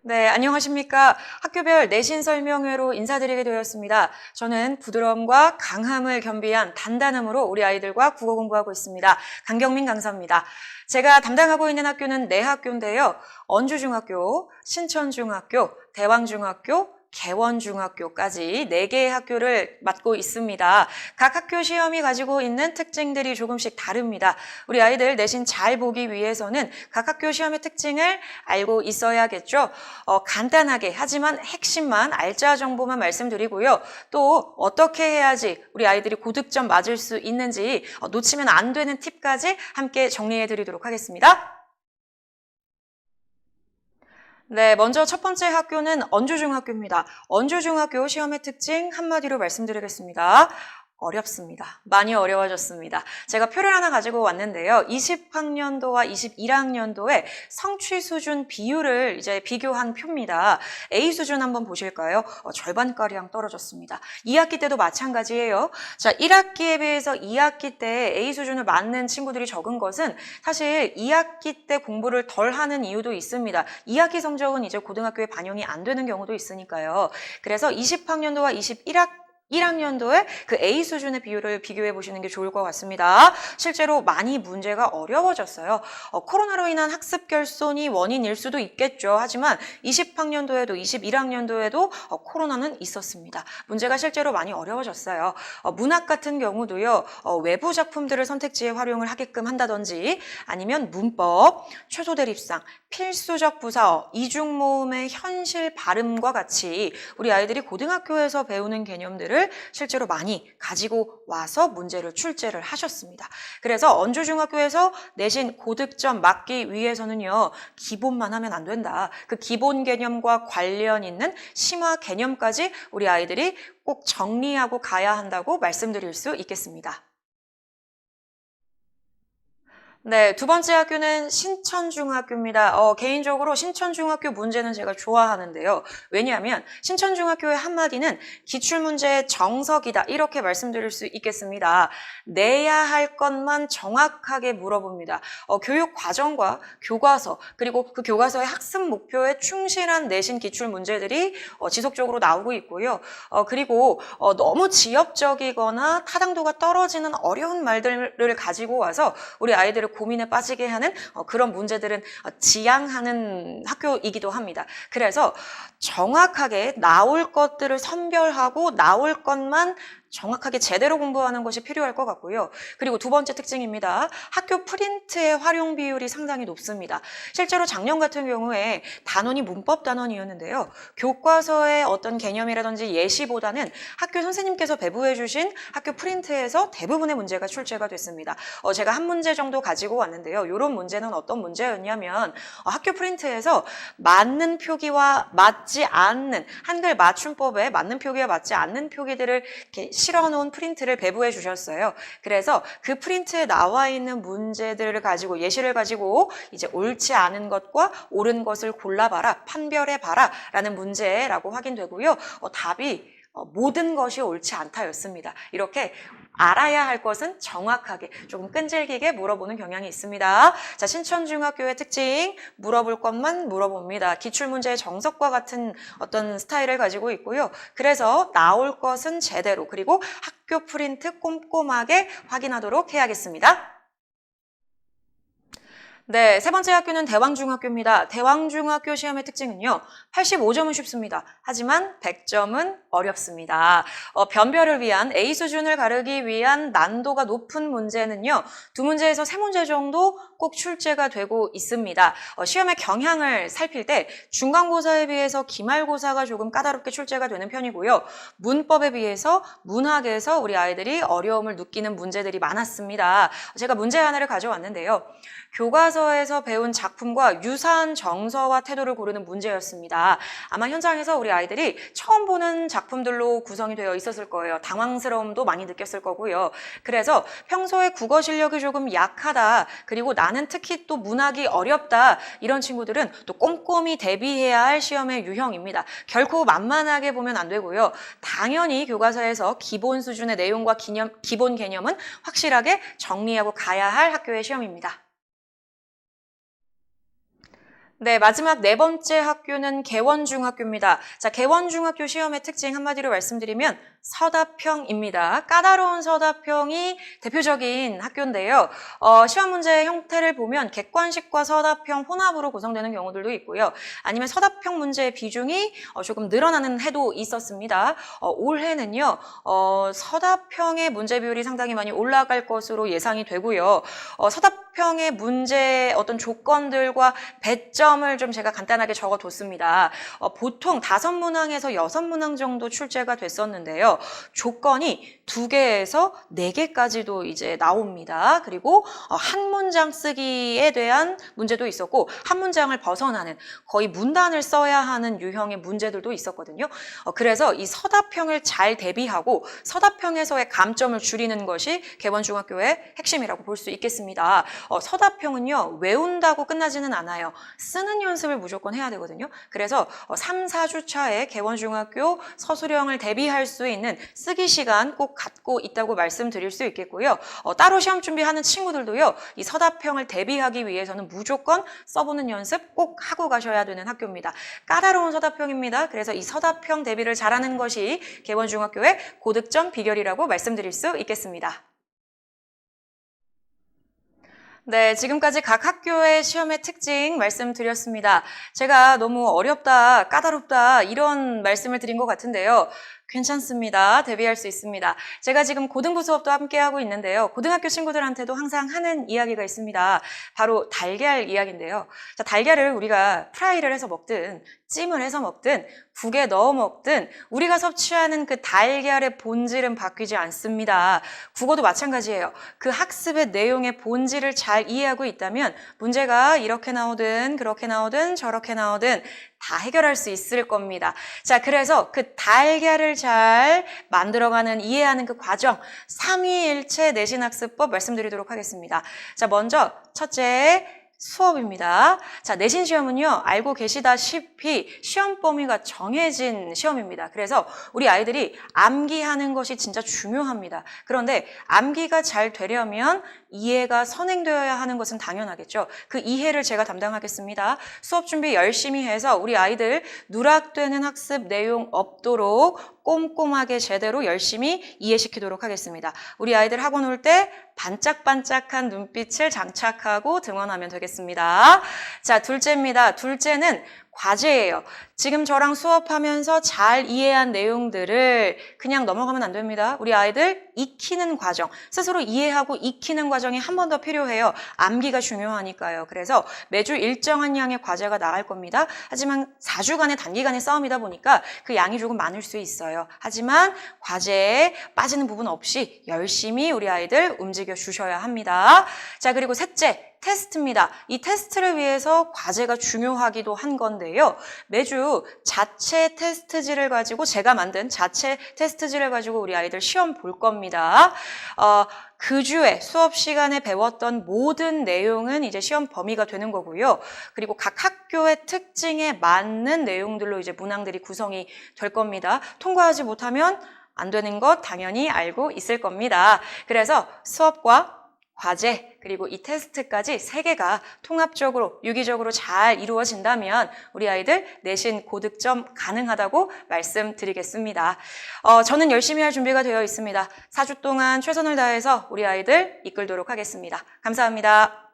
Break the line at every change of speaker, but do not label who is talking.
네, 안녕하십니까. 학교별 내신 설명회로 인사드리게 되었습니다. 저는 부드러움과 강함을 겸비한 단단함으로 우리 아이들과 국어 공부하고 있습니다. 강경민 강사입니다. 제가 담당하고 있는 학교는 네 학교인데요. 언주중학교, 신천중학교, 대왕중학교, 개원중학교까지 4개의 학교를 맡고 있습니다. 각 학교 시험이 가지고 있는 특징들이 조금씩 다릅니다. 우리 아이들 내신 잘 보기 위해서는 각 학교 시험의 특징을 알고 있어야겠죠. 간단하게 하지만 핵심만 알짜 정보만 말씀드리고요. 또 어떻게 해야지 우리 아이들이 고득점 맞을 수 있는지 놓치면 안 되는 팁까지 함께 정리해 드리도록 하겠습니다. 네, 먼저 첫 번째 학교는 언주중학교입니다. 언주중학교 시험의 특징 한마디로 말씀드리겠습니다. 어렵습니다. 많이 어려워졌습니다. 제가 표를 하나 가지고 왔는데요. 20학년도와 21학년도의 성취 수준 비율을 이제 비교한 표입니다. A 수준 한번 보실까요? 절반가량 떨어졌습니다. 2학기 때도 마찬가지예요. 자, 1학기에 비해서 2학기 때 A 수준을 맞는 친구들이 적은 것은 사실 2학기 때 공부를 덜 하는 이유도 있습니다. 2학기 성적은 이제 고등학교에 반영이 안 되는 경우도 있으니까요. 그래서 20학년도와 1학년도에 그 A 수준의 비율을 비교해 보시는 게 좋을 것 같습니다. 실제로 많이 문제가 어려워졌어요. 코로나로 인한 학습 결손이 원인일 수도 있겠죠. 하지만 20학년도에도 21학년도에도 코로나는 있었습니다. 문제가 실제로 많이 어려워졌어요. 문학 같은 경우도요. 외부 작품들을 선택지에 활용을 하게끔 한다든지 아니면 문법, 최소 대립상, 필수적 부사어, 이중모음의 현실 발음과 같이 우리 아이들이 고등학교에서 배우는 개념들을 실제로 많이 가지고 와서 문제를 출제를 하셨습니다. 그래서 언주중학교에서 내신 고득점 맞기 위해서는요. 기본만 하면 안 된다. 그 기본 개념과 관련 있는 심화 개념까지 우리 아이들이 꼭 정리하고 가야 한다고 말씀드릴 수 있겠습니다. 네, 두 번째 학교는 신천중학교입니다. 개인적으로 신천중학교 문제는 제가 좋아하는데요. 왜냐하면 신천중학교의 한마디는 기출문제의 정석이다. 이렇게 말씀드릴 수 있겠습니다. 내야 할 것만 정확하게 물어봅니다. 교육 과정과 교과서, 그리고 그 교과서의 학습 목표에 충실한 내신 기출 문제들이 지속적으로 나오고 있고요. 그리고 너무 지엽적이거나 타당도가 떨어지는 어려운 말들을 가지고 와서 우리 아이들을 고민에 빠지게 하는 그런 문제들은 지양하는 학교이기도 합니다. 그래서 정확하게 나올 것들을 선별하고 나올 것만 정확하게 제대로 공부하는 것이 필요할 것 같고요. 그리고 두 번째 특징입니다. 학교 프린트의 활용 비율이 상당히 높습니다. 실제로 작년 같은 경우에 단원이 문법 단원이었는데요. 교과서의 어떤 개념이라든지 예시보다는 학교 선생님께서 배부해 주신 학교 프린트에서 대부분의 문제가 출제가 됐습니다. 제가 한 문제 정도 가지고 왔는데요. 이런 문제는 어떤 문제였냐면 학교 프린트에서 맞는 표기와 맞지 않는 한글 맞춤법에 맞는 표기와 맞지 않는 표기들을 이렇게 실어놓은 프린트를 배부해 주셨어요. 그래서 그 프린트에 나와 있는 문제들을 가지고 예시를 가지고 이제 옳지 않은 것과 옳은 것을 골라봐라, 판별해봐라 라는 문제라고 확인되고요. 답이 모든 것이 옳지 않다였습니다. 이렇게 알아야 할 것은 정확하게 조금 끈질기게 물어보는 경향이 있습니다. 자, 신천중학교의 특징, 물어볼 것만 물어봅니다. 기출문제의 정석과 같은 어떤 스타일을 가지고 있고요. 그래서 나올 것은 제대로, 그리고 학교 프린트 꼼꼼하게 확인하도록 해야겠습니다. 네, 세 번째 학교는 대왕중학교입니다. 대왕중학교 시험의 특징은요. 85점은 쉽습니다. 하지만 100점은 어렵습니다. 변별을 위한 A 수준을 가르기 위한 난도가 높은 문제는요. 두 문제에서 세 문제 정도 꼭 출제가 되고 있습니다. 시험의 경향을 살필 때 중간고사에 비해서 기말고사가 조금 까다롭게 출제가 되는 편이고요. 문법에 비해서 문학에서 우리 아이들이 어려움을 느끼는 문제들이 많았습니다. 제가 문제 하나를 가져왔는데요. 교과서에서 배운 작품과 유사한 정서와 태도를 고르는 문제였습니다. 아마 현장에서 우리 아이들이 처음 보는 작품들로 구성이 되어 있었을 거예요. 당황스러움도 많이 느꼈을 거고요. 그래서 평소에 국어 실력이 조금 약하다, 그리고 나는 특히 또 문학이 어렵다, 이런 친구들은 또 꼼꼼히 대비해야 할 시험의 유형입니다. 결코 만만하게 보면 안 되고요. 당연히 교과서에서 기본 수준의 내용과 기본 개념은 확실하게 정리하고 가야 할 학교의 시험입니다. 네, 마지막 네 번째 학교는 개원중학교입니다. 자, 개원중학교 시험의 특징 한마디로 말씀드리면 서답형입니다. 까다로운 서답형이 대표적인 학교인데요. 시험 문제의 형태를 보면 객관식과 서답형 혼합으로 구성되는 경우들도 있고요. 아니면 서답형 문제의 비중이 조금 늘어나는 해도 있었습니다. 올해는요, 서답형의 문제 비율이 상당히 많이 올라갈 것으로 예상이 되고요. 서답형의 문제의 어떤 조건들과 배점을 좀 제가 간단하게 적어뒀습니다. 보통 5문항에서 6문항 정도 출제가 됐었는데요. 조건이 2개에서 4개까지도 이제 나옵니다. 그리고 한 문장 쓰기에 대한 문제도 있었고 한 문장을 벗어나는 거의 문단을 써야 하는 유형의 문제들도 있었거든요. 그래서 이 서답형을 잘 대비하고 서답형에서의 감점을 줄이는 것이 개원중학교의 핵심이라고 볼 수 있겠습니다. 서답형은요, 외운다고 끝나지는 않아요. 쓰는 연습을 무조건 해야 되거든요. 그래서 3, 4주 차에 개원중학교 서술형을 대비할 수 있는 쓰기 시간 꼭 갖고 있다고 말씀드릴 수 있겠고요. 따로 시험 준비하는 친구들도요, 이 서답형을 대비하기 위해서는 무조건 써보는 연습 꼭 하고 가셔야 되는 학교입니다. 까다로운 서답형입니다. 그래서 이 서답형 대비를 잘하는 것이 개원중학교의 고득점 비결이라고 말씀드릴 수 있겠습니다. 네, 지금까지 각 학교의 시험의 특징 말씀드렸습니다. 제가 너무 어렵다, 까다롭다 이런 말씀을 드린 것 같은데요. 괜찮습니다. 대비할 수 있습니다. 제가 지금 고등부 수업도 함께하고 있는데요. 고등학교 친구들한테도 항상 하는 이야기가 있습니다. 바로 달걀 이야기인데요. 자, 달걀을 우리가 프라이를 해서 먹든 찜을 해서 먹든 국에 넣어 먹든 우리가 섭취하는 그 달걀의 본질은 바뀌지 않습니다. 국어도 마찬가지예요. 그 학습의 내용의 본질을 잘 이해하고 있다면 문제가 이렇게 나오든 그렇게 나오든 저렇게 나오든 다 해결할 수 있을 겁니다. 자, 그래서 그 달걀을 잘 만들어가는, 이해하는 그 과정, 삼위일체 내신학습법 말씀드리도록 하겠습니다. 자, 먼저 첫째, 수업입니다. 자, 내신 시험은요, 알고 계시다시피 시험 범위가 정해진 시험입니다. 그래서 우리 아이들이 암기하는 것이 진짜 중요합니다. 그런데 암기가 잘 되려면 이해가 선행되어야 하는 것은 당연하겠죠. 그 이해를 제가 담당하겠습니다. 수업 준비 열심히 해서 우리 아이들 누락되는 학습 내용 없도록 꼼꼼하게 제대로 열심히 이해시키도록 하겠습니다. 우리 아이들 학원 올 때 반짝반짝한 눈빛을 장착하고 등원하면 되겠습니다. 자, 둘째입니다. 둘째는 과제예요. 지금 저랑 수업하면서 잘 이해한 내용들을 그냥 넘어가면 안 됩니다. 우리 아이들 익히는 과정, 스스로 이해하고 익히는 과정이 한 번 더 필요해요. 암기가 중요하니까요. 그래서 매주 일정한 양의 과제가 나갈 겁니다. 하지만 4주간의 단기간의 싸움이다 보니까 그 양이 조금 많을 수 있어요. 하지만 과제에 빠지는 부분 없이 열심히 우리 아이들 움직여 주셔야 합니다. 자, 그리고 셋째. 테스트입니다. 이 테스트를 위해서 과제가 중요하기도 한 건데요. 매주 자체 테스트지를 가지고 제가 만든 자체 테스트지를 가지고 우리 아이들 시험 볼 겁니다. 그 주에 수업 시간에 배웠던 모든 내용은 이제 시험 범위가 되는 거고요. 그리고 각 학교의 특징에 맞는 내용들로 이제 문항들이 구성이 될 겁니다. 통과하지 못하면 안 되는 것 당연히 알고 있을 겁니다. 그래서 수업과 과제 그리고 이 테스트까지 3개가 통합적으로 유기적으로 잘 이루어진다면 우리 아이들 내신 고득점 가능하다고 말씀드리겠습니다. 저는 열심히 할 준비가 되어 있습니다. 4주 동안 최선을 다해서 우리 아이들 이끌도록 하겠습니다. 감사합니다.